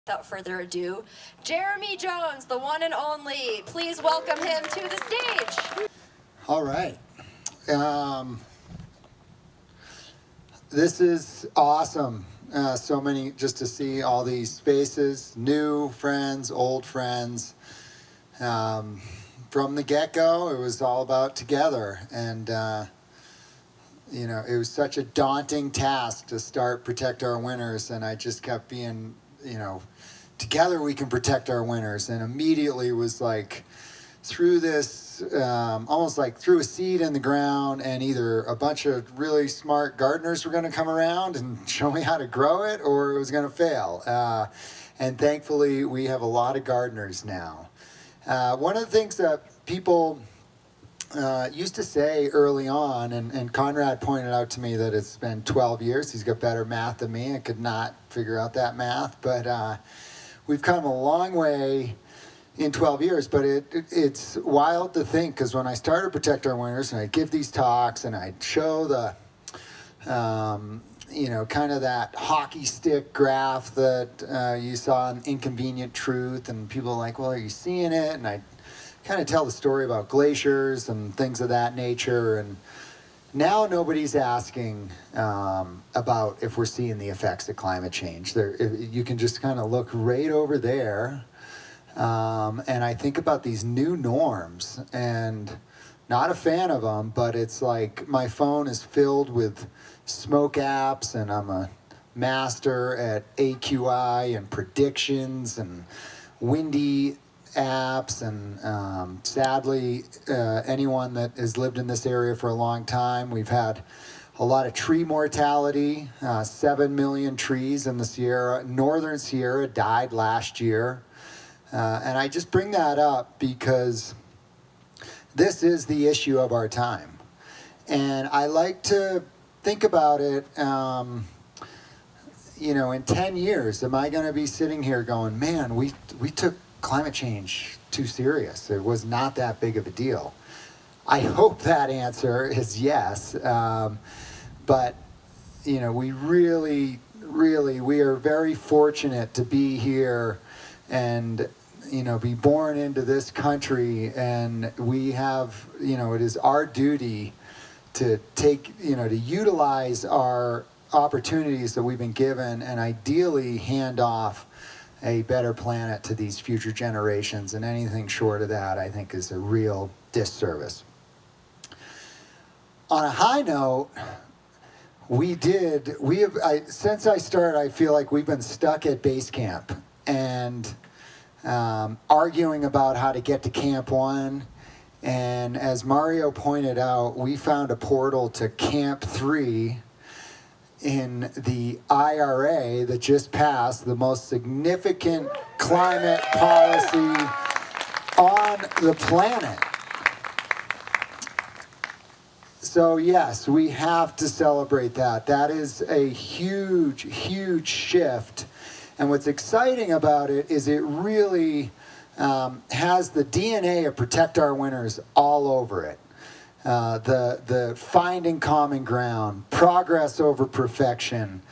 Without further ado, Jeremy Jones, the one and only. Please welcome him to the stage. All right. This is awesome. So many, just to see all these faces, new friends, old friends. From the get-go, it was all about together. And, it was such a daunting task to start Protect Our Winners. And I just kept being, together we can protect our winners. And immediately was like, through this, almost like threw a seed in the ground, and either a bunch of really smart gardeners were going to come around and show me how to grow it, or it was going to fail. And thankfully, we have a lot of gardeners now. One of the things that people used to say early on, and Conrad pointed out to me that it's been 12 years. He's got better math than me. I could not figure out that math, but we've come a long way in 12 years, but it's wild to think, because when I started Protect Our Winners and I'd give these talks and I'd show the, kind of that hockey stick graph that you saw in Inconvenient Truth, and people are like, well, are you seeing it? And I'd kind of tell the story about glaciers and things of that nature, and now nobody's asking about if we're seeing the effects of climate change. You can just kind of look right over there. And I think about these new norms, and not a fan of them, but it's like my phone is filled with smoke apps, and I'm a master at AQI and predictions and windy apps. And sadly, anyone that has lived in this area for a long time, we've had a lot of tree mortality. 7 million trees in the northern Sierra died last year. And I just bring that up because this is the issue of our time. And I like to think about it, in 10 years, am I going to be sitting here going, man, we took climate change too serious. It was not that big of a deal. I hope that answer is yes. But, we really, we are very fortunate to be here and be born into this country, and we have, it is our duty to take, to utilize our opportunities that we've been given, and ideally hand off a better planet to these future generations. And anything short of that, I think, is a real disservice. On a high note, since I started, I feel like we've been stuck at base camp and arguing about how to get to Camp 1. And as Mario pointed out, we found a portal to Camp 3 in the IRA that just passed, the most significant climate policy on the planet. So yes, we have to celebrate that. That is a huge, huge shift. And what's exciting about it is it really has the DNA of Protect Our Winners all over it. The finding common ground, progress over perfection,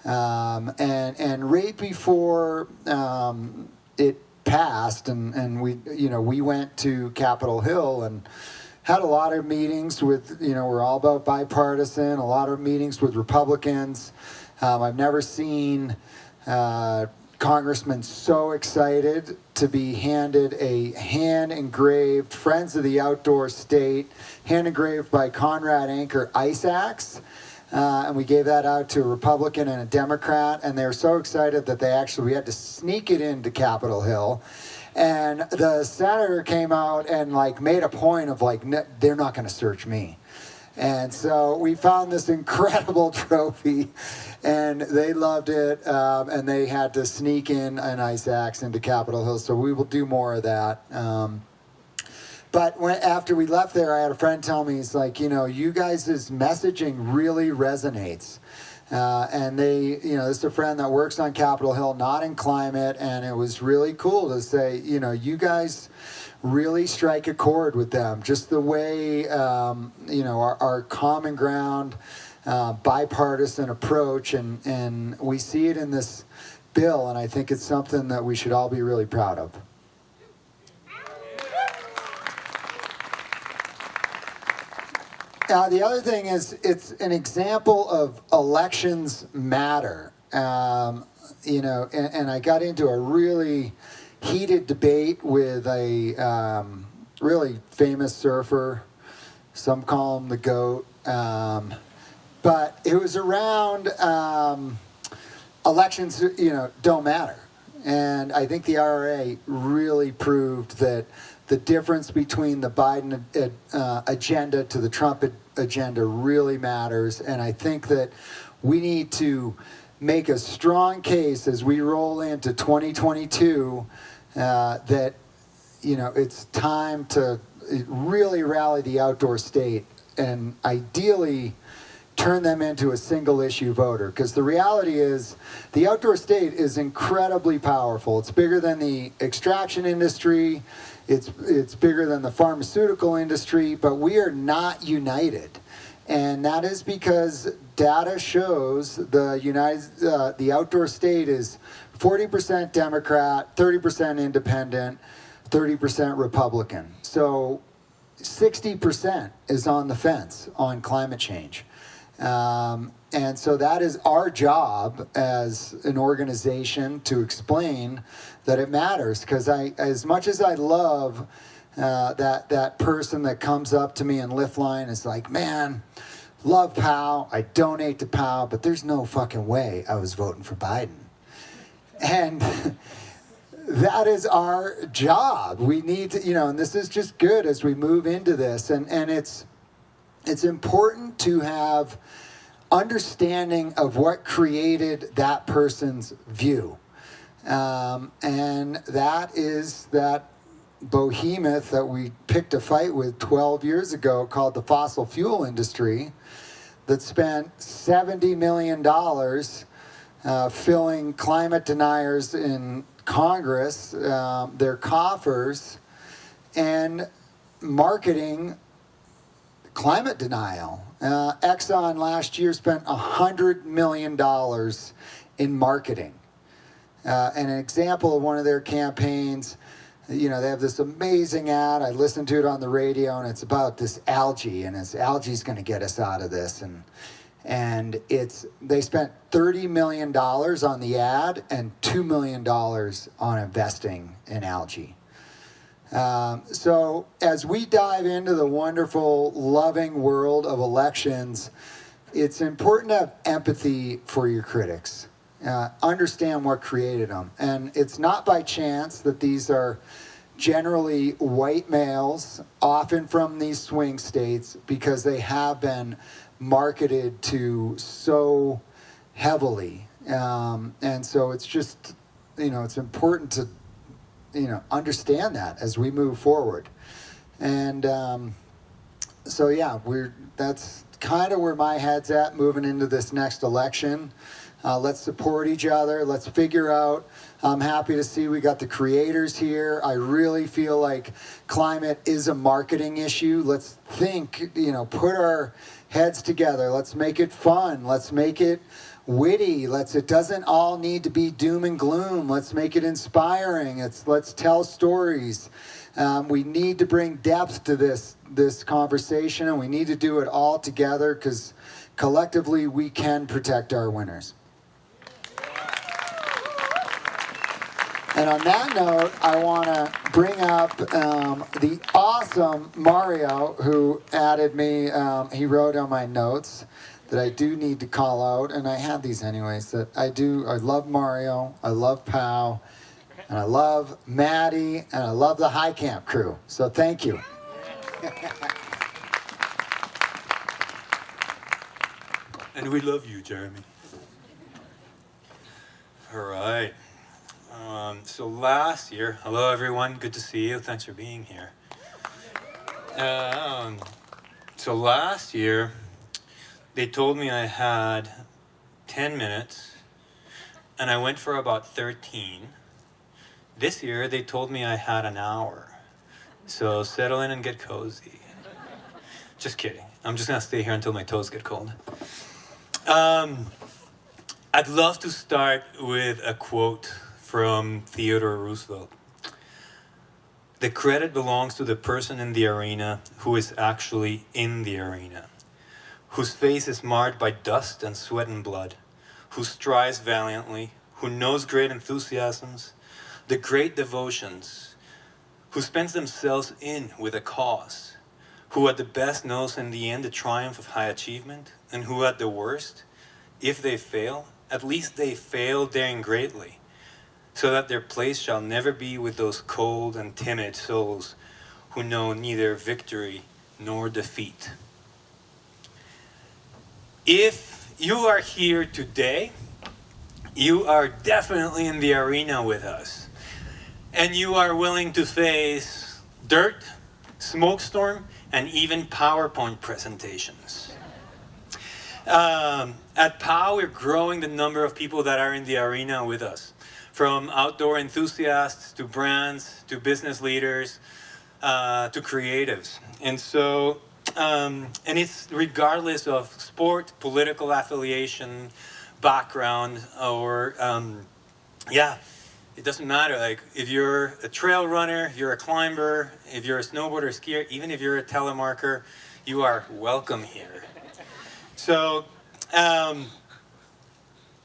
and right before it passed, and we went to Capitol Hill and had a lot of meetings with, we're all about bipartisan, a lot of meetings with Republicans. I've never seen congressman so excited to be handed a hand-engraved Friends of the Outdoor State, hand-engraved by Conrad Anker ice axe. And we gave that out to a Republican and a Democrat, and they were so excited that we had to sneak it into Capitol Hill. And the senator came out and made a point of they're not going to search me. And so we found this incredible trophy, and they loved it, and they had to sneak in an ice axe into Capitol Hill, so we will do more of that. But after we left there, I had a friend tell me, he's like, you guys' messaging really resonates. And this is a friend that works on Capitol Hill, not in climate, and it was really cool to say, you guys really strike a chord with them. Just the way, our common ground, bipartisan approach, and we see it in this bill, and I think it's something that we should all be really proud of. The other thing is, it's an example of elections matter. And I got into a really heated debate with a really famous surfer. Some call him the GOAT. But it was around elections, don't matter. And I think the IRA really proved that the difference between the Biden agenda to the Trump agenda really matters. And I think that we need to make a strong case as we roll into 2022 that, it's time to really rally the outdoor state and ideally turn them into a single issue voter. Because the reality is the outdoor state is incredibly powerful. It's bigger than the extraction industry. It's bigger than the pharmaceutical industry, but we are not united. And that is because data shows the outdoor state is 40% Democrat, 30% independent, 30% Republican. So 60% is on the fence on climate change. And so that is our job as an organization to explain that it matters. Because as much as I love that person that comes up to me in lift line is like, man, love POW, I donate to POW, but there's no fucking way I was voting for Biden. And that is our job. We need to, and this is just good as we move into this. And it's important to have understanding of what created that person's view. And that is that behemoth that we picked a fight with 12 years ago called the fossil fuel industry that spent $70 million filling climate deniers in Congress, their coffers, and marketing climate denial. Exxon last year spent $100 million in marketing. And an example of one of their campaigns, they have this amazing ad. I listened to it on the radio, and it's about this algae, and algae's going to get us out of this. And they spent $30 million on the ad and $2 million on investing in algae. So as we dive into the wonderful, loving world of elections, it's important to have empathy for your critics. Understand what created them. And it's not by chance that these are generally white males, often from these swing states, because they have been marketed to so heavily. And so it's just, it's important to, understand that as we move forward. And so, yeah, that's kind of where my head's at moving into this next election. Let's support each other. Let's figure out. I'm happy to see we got the creators here. I really feel like climate is a marketing issue. Let's think, put our heads together. Let's make it fun. Let's make it witty. It doesn't all need to be doom and gloom. Let's make it inspiring. Let's tell stories. We need to bring depth to this conversation, and we need to do it all together because collectively we can protect our winners. And on that note, I want to bring up the awesome Mario, who added me. He wrote on my notes that I do need to call out, and I have these anyways, that I love Mario, I love POW, and I love Maddie, and I love the High Camp crew. So thank you. And we love you, Jeremy. All right. So last year, hello everyone, good to see you. Thanks for being here. So last year, they told me I had 10 minutes, and I went for about 13. This year, they told me I had an hour. So settle in and get cozy. Just kidding. I'm just gonna stay here until my toes get cold. I'd love to start with a quote from Theodore Roosevelt. The credit belongs to the person in the arena who is actually in the arena, whose face is marred by dust and sweat and blood, who strives valiantly, who knows great enthusiasms, the great devotions, who spends themselves in with a cause, who at the best knows in the end the triumph of high achievement, and who at the worst, if they fail, at least they fail daring greatly, so that their place shall never be with those cold and timid souls who know neither victory nor defeat. If you are here today, you are definitely in the arena with us. And you are willing to face dirt, smokestorm, and even PowerPoint presentations. At POW, we're growing the number of people that are in the arena with us. From outdoor enthusiasts, to brands, to business leaders, to creatives. And so, and it's regardless of sport, political affiliation, background, or, it doesn't matter. Like, if you're a trail runner, if you're a climber, if you're a snowboarder, skier, even if you're a telemarketer, you are welcome here. So,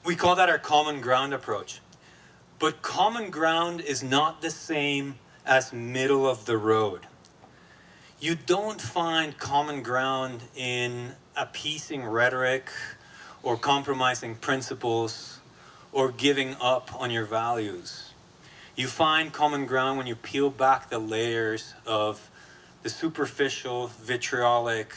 we call that our common ground approach. But common ground is not the same as middle of the road. You don't find common ground in appeasing rhetoric or compromising principles or giving up on your values. You find common ground when you peel back the layers of the superficial, vitriolic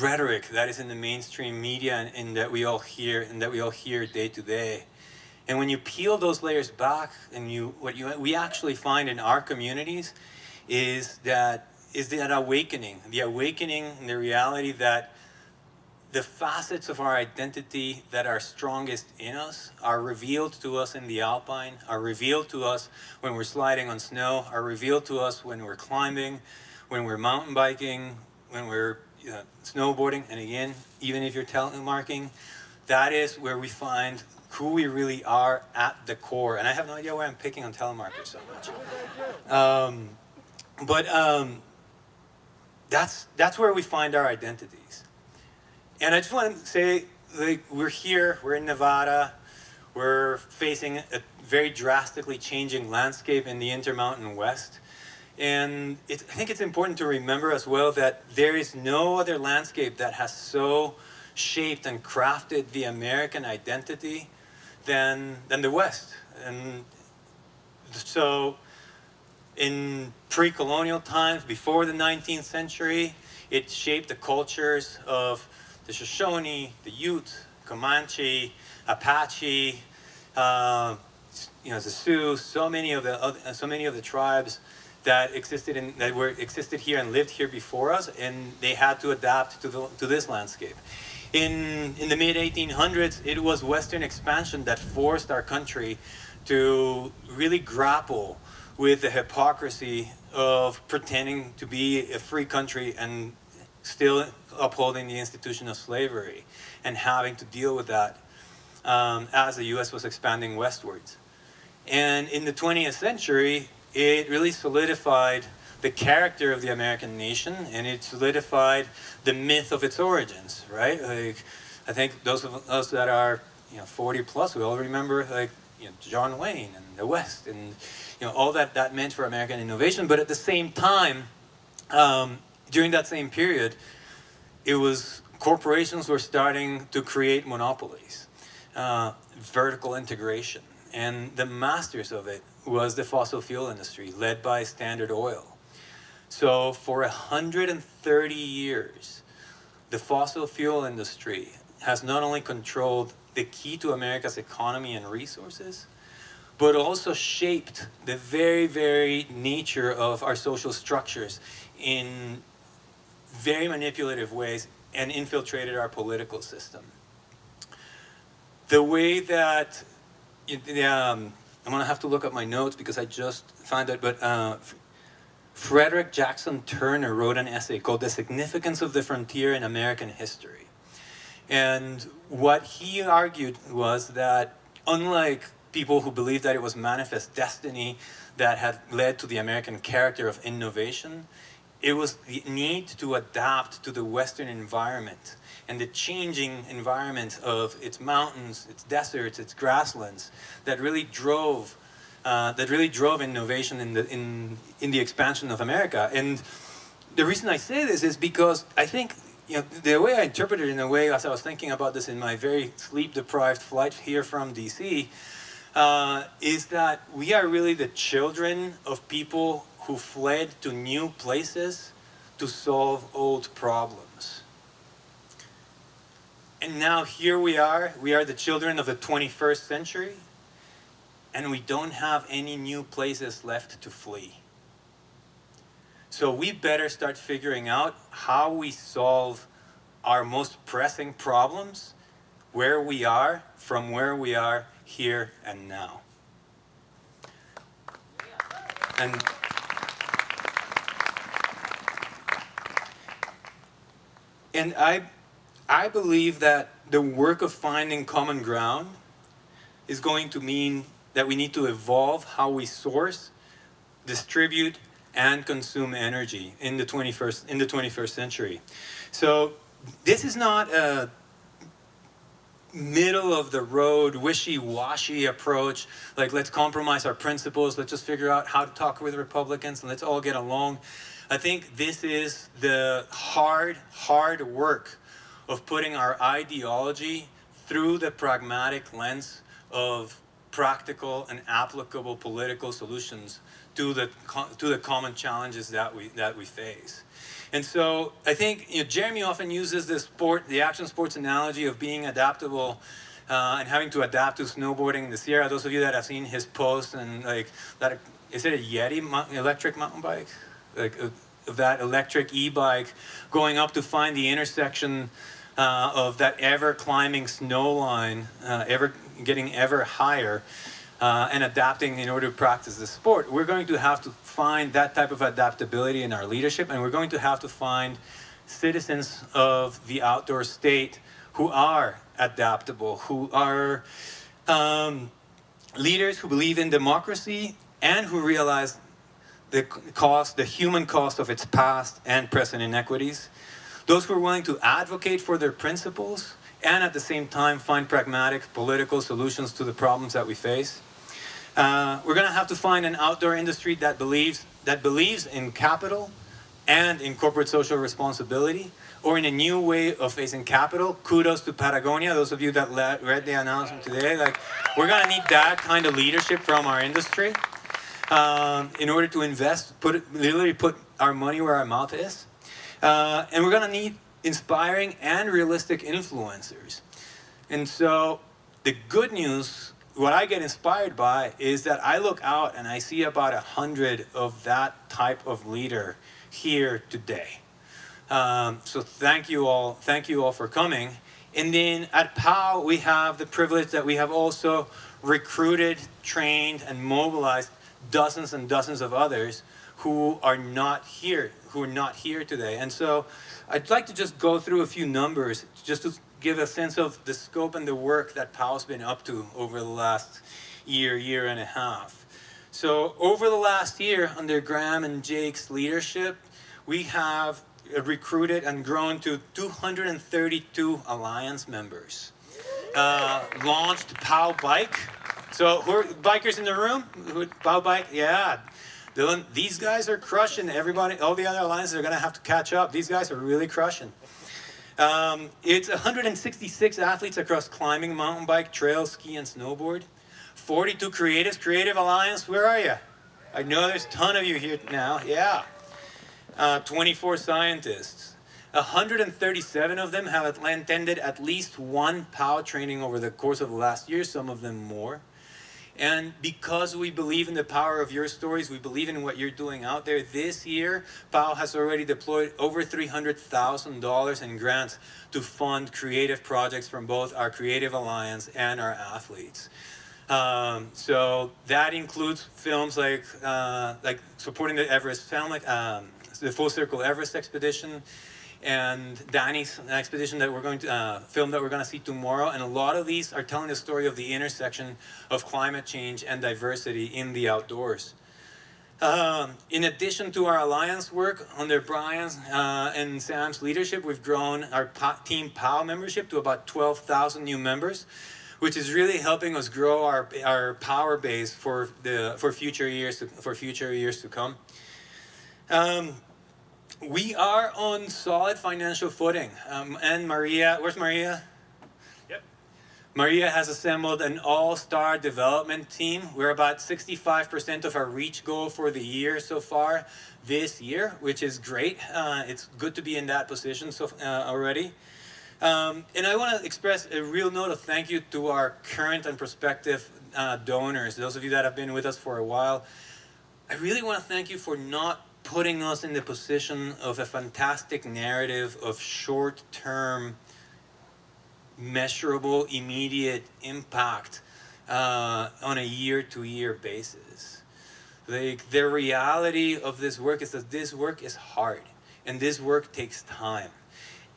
rhetoric that is in the mainstream media and that we all hear day to day. And when you peel those layers back, and we actually find in our communities is that awakening and the reality that the facets of our identity that are strongest in us are revealed to us in the Alpine, are revealed to us when we're sliding on snow, are revealed to us when we're climbing, when we're mountain biking, when we're snowboarding, and again, even if you're telemarketing, that is where we find who we really are at the core. And I have no idea why I'm picking on telemarketers so much. That's where we find our identities. And I just want to say, like, we're here, we're in Nevada, we're facing a very drastically changing landscape in the Intermountain West. And I think it's important to remember as well that there is no other landscape that has so shaped and crafted the American identity than the West. And so in pre-colonial times, before the 19th century, it shaped the cultures of the Shoshone, the Ute, Comanche, Apache, the Sioux, so many of the tribes that existed here and lived here before us, and they had to adapt to this landscape. In the mid 1800s, it was Western expansion that forced our country to really grapple with the hypocrisy of pretending to be a free country and still upholding the institution of slavery, and having to deal with that as the U.S. was expanding westwards. And in the 20th century, it really solidified the character of the American nation, and it solidified the myth of its origins, right? Like, I think those of us that are 40 plus, we all remember John Wayne and the West, and all that meant for American innovation. But at the same time, during that same period, it was corporations were starting to create monopolies, vertical integration, and the masters of it was the fossil fuel industry, led by Standard Oil. So for 130 years, the fossil fuel industry has not only controlled the key to America's economy and resources, but also shaped the very, very nature of our social structures in very manipulative ways and infiltrated our political system. The way that, I'm going to have to look up my notes because I just found it, but Frederick Jackson Turner wrote an essay called The Significance of the Frontier in American History. And what he argued was that unlike people who believed that it was manifest destiny that had led to the American character of innovation, it was the need to adapt to the Western environment and the changing environment of its mountains, its deserts, its grasslands that really drove innovation in the expansion of America. And the reason I say this is because I think, the way I interpret it in a way, as I was thinking about this in my very sleep-deprived flight here from DC, is that we are really the children of people who fled to new places to solve old problems. And now here we are the children of the 21st century, and we don't have any new places left to flee. So we better start figuring out how we solve our most pressing problems where we are, from where we are, here and now. And I believe that the work of finding common ground is going to mean that we need to evolve how we source, distribute, and consume energy in the 21st century. So this is not a middle of the road, wishy-washy approach, like let's compromise our principles, let's just figure out how to talk with Republicans and let's all get along. I think this is the hard work of putting our ideology through the pragmatic lens of practical and applicable political solutions to the common challenges that we face. And so I think Jeremy often uses the action sports analogy of being adaptable and having to adapt to snowboarding in the Sierra. Those of you that have seen his posts and like that, is it a Yeti electric mountain bike? Like that electric e-bike going up to find the intersection of that ever climbing snow line, getting ever higher, and adapting in order to practice the sport. We're going to have to find that type of adaptability in our leadership, and we're going to have to find citizens of the outdoor state who are adaptable, who are leaders who believe in democracy and who realize the human cost of its past and present inequities. Those who are willing to advocate for their principles and at the same time find pragmatic political solutions to the problems that we face. We're going to have to find an outdoor industry that believes in capital and in corporate social responsibility, or in a new way of facing capital. Kudos to Patagonia, those of you that read the announcement today. Like, we're going to need that kind of leadership from our industry in order to invest, literally put our money where our mouth is. And we're going to need inspiring and realistic influencers. And so the good news, what I get inspired by, is that I look out and I see about 100 of that type of leader here today. So thank you all for coming. And then at POW, we have the privilege that we have also recruited, trained, and mobilized dozens and dozens of others who are not here today. And so I'd like to just go through a few numbers just to give a sense of the scope and the work that POW's been up to over the last year and a half. So over the last year, under Graham and Jake's leadership, we have recruited and grown to 232 Alliance members. Launched POW Bike. So who are bikers in the room? POW Bike? Yeah. Dylan, these guys are crushing. Everybody, all the other alliances are going to have to catch up. These guys are really crushing. It's 166 athletes across climbing, mountain bike, trail, ski, and snowboard. 42 creatives. Creative Alliance, where are you? I know there's a ton of you here now. Yeah. 24 scientists. 137 of them have attended at least one POW training over the course of the last year, some of them more. And because we believe in the power of your stories, we believe in what you're doing out there, this year, POW has already deployed over $300,000 in grants to fund creative projects from both our Creative Alliance and our athletes. So that includes films like supporting the Everest film, like the Full Circle Everest expedition. and Danny's expedition that we're going to film that we're going to see tomorrow. And a lot of these are telling the story of the intersection of climate change and diversity in the outdoors. In addition to our alliance work under Brian's and Sam's leadership, we've grown our Team POW membership to about 12,000 new members, which is really helping us grow our power base for future years to come. We are on solid financial footing. And Maria, where's Maria? Yep. Maria has assembled an all-star development team. We're about 65% of our reach goal for the year so far this year, which is great. It's good to be in that position already. And I want to express a real note of thank you to our current and prospective donors, those of you that have been with us for a while. I really want to thank you for not putting us in the position of a fantastic narrative of short-term, measurable, immediate impact on a year-to-year basis. The reality of this work is that this work is hard, and this work takes time.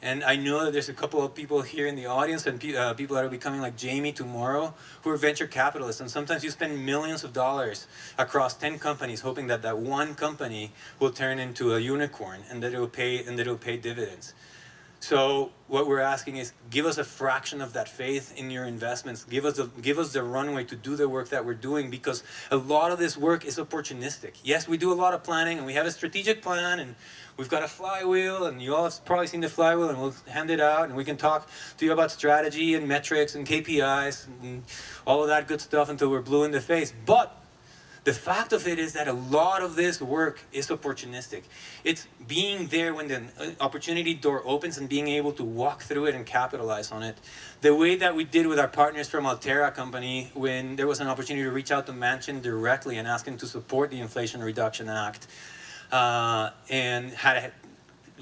And I know that there's a couple of people here in the audience and people that will be coming like Jamie tomorrow who are venture capitalists. And sometimes you spend millions of dollars across 10 companies hoping that that one company will turn into a unicorn and that it will pay dividends. So what we're asking is give us a fraction of that faith in your investments. Give us the runway to do the work that we're doing, because a lot of this work is opportunistic. Yes, we do a lot of planning and we have a strategic plan and we've got a flywheel, and you all have probably seen the flywheel, and we'll hand it out and we can talk to you about strategy and metrics and KPIs and all of that good stuff until we're blue in the face. But the fact of it is that a lot of this work is opportunistic. It's being there when the opportunity door opens and being able to walk through it and capitalize on it. The way that we did with our partners from Altera Company when there was an opportunity to reach out to Manchin directly and ask him to support the Inflation Reduction Act, and had a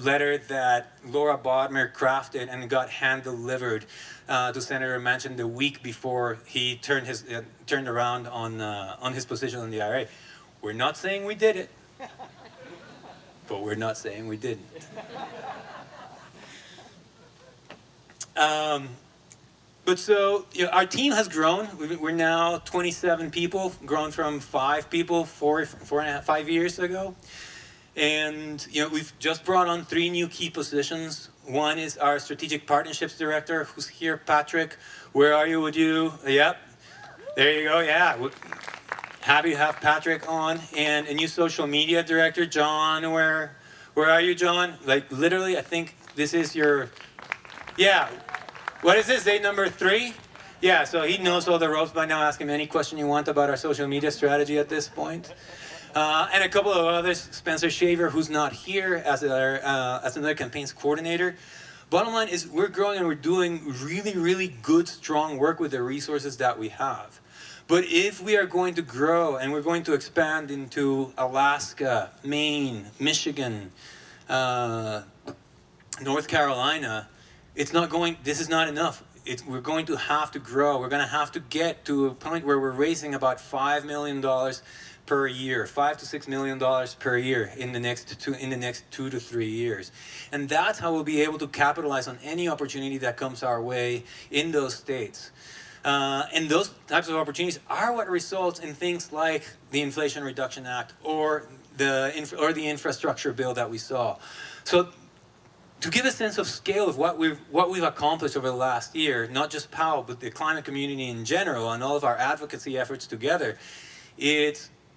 letter that Laura Bodmer crafted and got hand-delivered to Senator Manchin the week before he turned around on his position on the IRA. We're not saying we did it, but we're not saying we didn't. But so our team has grown. We're now 27 people, grown from 5 people 5 years ago. And we've just brought on 3 new key positions. One is our strategic partnerships director, who's here, Patrick. Where are you? Would you? Yep. There you go. Yeah. Happy to have Patrick on. And a new social media director, John. Where are you, John? Like literally, I think this is your. Yeah. What is this? Day number 3? Yeah. So he knows all the ropes by now. Ask him any question you want about our social media strategy at this point. And a couple of others, Spencer Shaver, who's not here as another campaigns coordinator. Bottom line is we're growing and we're doing really, really good, strong work with the resources that we have. But if we are going to grow and we're going to expand into Alaska, Maine, Michigan, North Carolina, this is not enough. We're going to have to grow. We're going to have to get to a point where we're raising about $5 million per year, $5 to $6 million per year in the next 2 to 3 years. And that's how we'll be able to capitalize on any opportunity that comes our way in those states. And those types of opportunities are what results in things like the Inflation Reduction Act or the infrastructure bill that we saw. So to give a sense of scale of what we've accomplished over the last year, not just POW, but the climate community in general and all of our advocacy efforts together,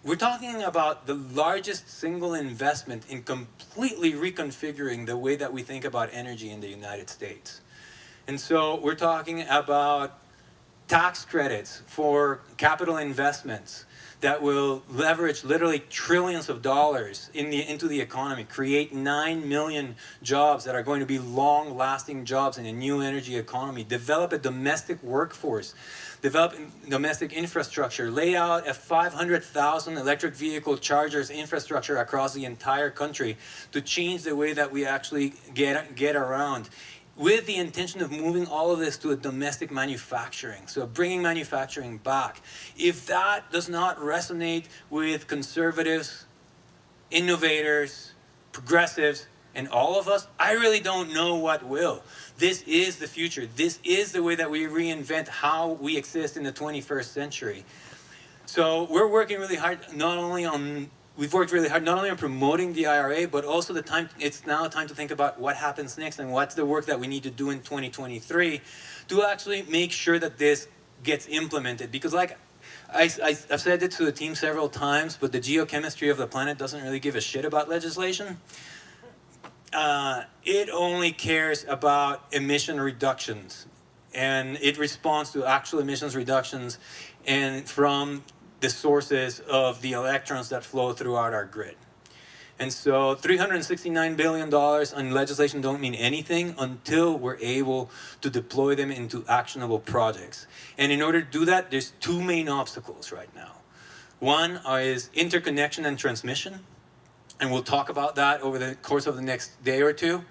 we're talking about the largest single investment in completely reconfiguring the way that we think about energy in the United States. And so we're talking about tax credits for capital investments that will leverage literally trillions of dollars into the economy, create 9 million jobs that are going to be long-lasting jobs in a new energy economy, develop a domestic workforce, develop domestic infrastructure, lay out a 500,000 electric vehicle chargers infrastructure across the entire country to change the way that we actually get around, with the intention of moving all of this to a domestic manufacturing, so bringing manufacturing back. If that does not resonate with conservatives, innovators, progressives, and all of us, I really don't know what will. This is the future. This is the way that we reinvent how we exist in the 21st century. So we're working really hard, we've worked really hard not only on promoting the IRA, but also it's now time to think about what happens next and what's the work that we need to do in 2023 to actually make sure that this gets implemented. Because like I've said it to the team several times, but the geochemistry of the planet doesn't really give a shit about legislation. It only cares about emission reductions, and it responds to actual emissions reductions and from the sources of the electrons that flow throughout our grid. And so $369 billion on legislation don't mean anything until we're able to deploy them into actionable projects. And in order to do that, there's two main obstacles right now. One is interconnection and transmission, and we'll talk about that over the course of the next day or two.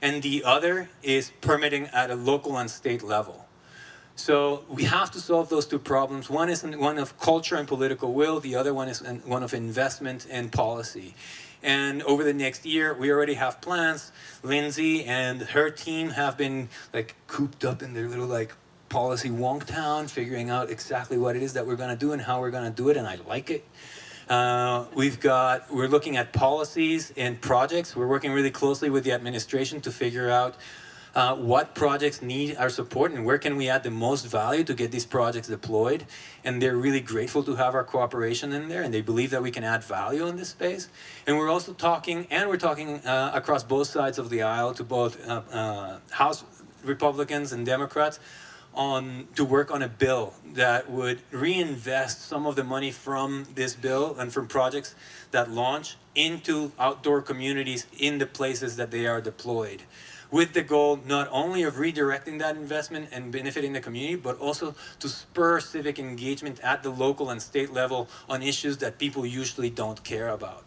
And the other is permitting at a local and state level. So we have to solve those two problems. One is one of culture and political will. The other one is one of investment and policy. And over the next year, we already have plans. Lindsay and her team have been like cooped up in their little like policy wonk town, figuring out exactly what it is that we're going to do and how we're going to do it. And I like it. We're looking at policies and projects. We're working really closely with the administration to figure out what projects need our support and where can we add the most value to get these projects deployed. And they're really grateful to have our cooperation in there, and they believe that we can add value in this space. And we're also talking across both sides of the aisle to both House Republicans and Democrats to work on a bill that would reinvest some of the money from this bill and from projects that launch into outdoor communities in the places that they are deployed, with the goal not only of redirecting that investment and benefiting the community, but also to spur civic engagement at the local and state level on issues that people usually don't care about.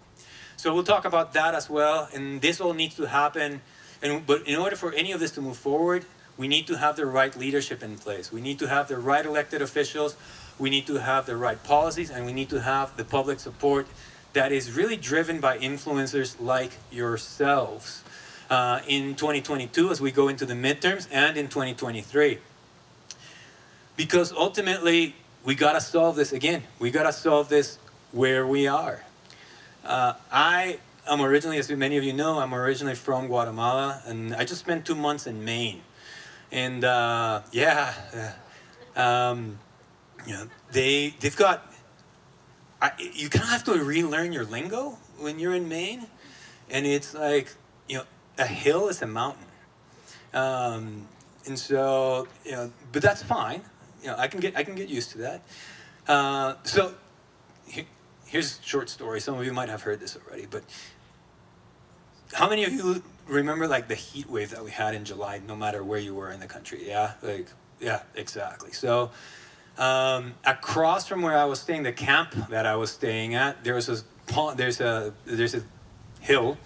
So we'll talk about that as well, and this all needs to happen. But in order for any of this to move forward, we need to have the right leadership in place. We need to have the right elected officials. We need to have the right policies, and we need to have the public support that is really driven by influencers like yourselves in 2022 as we go into the midterms and in 2023. Because ultimately, we got to solve this again. We got to solve this where we are. I am originally, as many of you know, I'm originally from Guatemala, and I just spent 2 months in Maine. And they've got, you kind of have to relearn your lingo when you're in Maine. And it's like, a hill is a mountain. And so, but that's fine. I can get used to that. So here's a short story. Some of you might have heard this already, but how many of you remember like the heat wave that we had in July, no matter where you were in the country? Yeah, exactly. So across from where I was staying, the camp that I was staying at, there's a hill,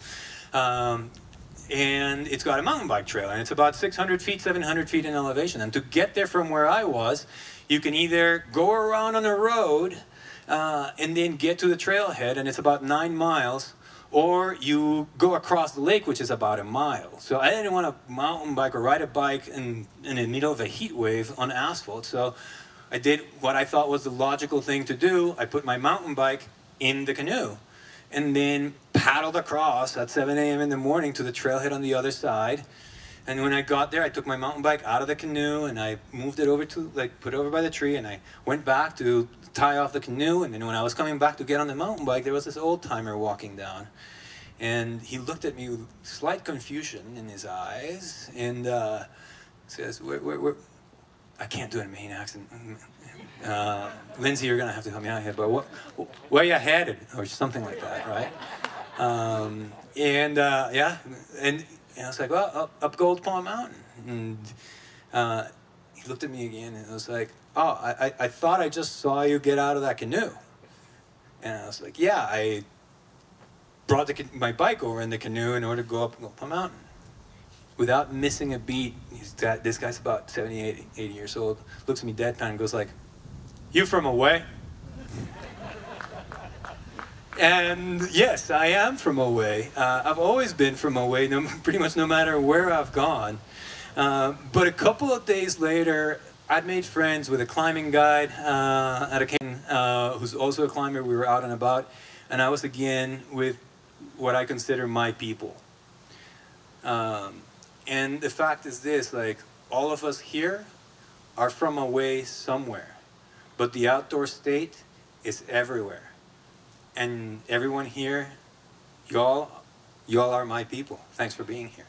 and it's got a mountain bike trail, and it's about 600 feet, 700 feet in elevation. And to get there from where I was, you can either go around on a road and then get to the trailhead, and it's about 9 miles, or you go across the lake, which is about 1 mile. So I didn't want to mountain bike or ride a bike in the middle of a heat wave on asphalt. So I did what I thought was the logical thing to do. I put my mountain bike in the canoe and then paddled across at 7 a.m. in the morning to the trailhead on the other side. And when I got there, I took my mountain bike out of the canoe and I moved it over to, put it over by the tree, and I went back to tie off the canoe. And then when I was coming back to get on the mountain bike, there was this old timer walking down. And he looked at me with slight confusion in his eyes and says, where, I can't do it in a Maine accent. Lindsay, you're gonna have to help me out here, but where you headed? Or something like that, right? And I was like, well, up Gold Palm Mountain. And he looked at me again and was like, oh, I thought I just saw you get out of that canoe. And I was like, yeah, I brought my bike over in the canoe in order to go up Gold Palm Mountain. Without missing a beat, this guy's about 78, 80 years old, looks at me deadpan and goes like, you from away? And yes, I am from away. I've always been from away, pretty much no matter where I've gone. But a couple of days later, I'd made friends with a climbing guide at a camp, who's also a climber. We were out and about, and I was again with what I consider my people. And the fact is this, like, all of us here are from away somewhere, but the outdoor state is everywhere. And everyone here, y'all are my people. Thanks for being here.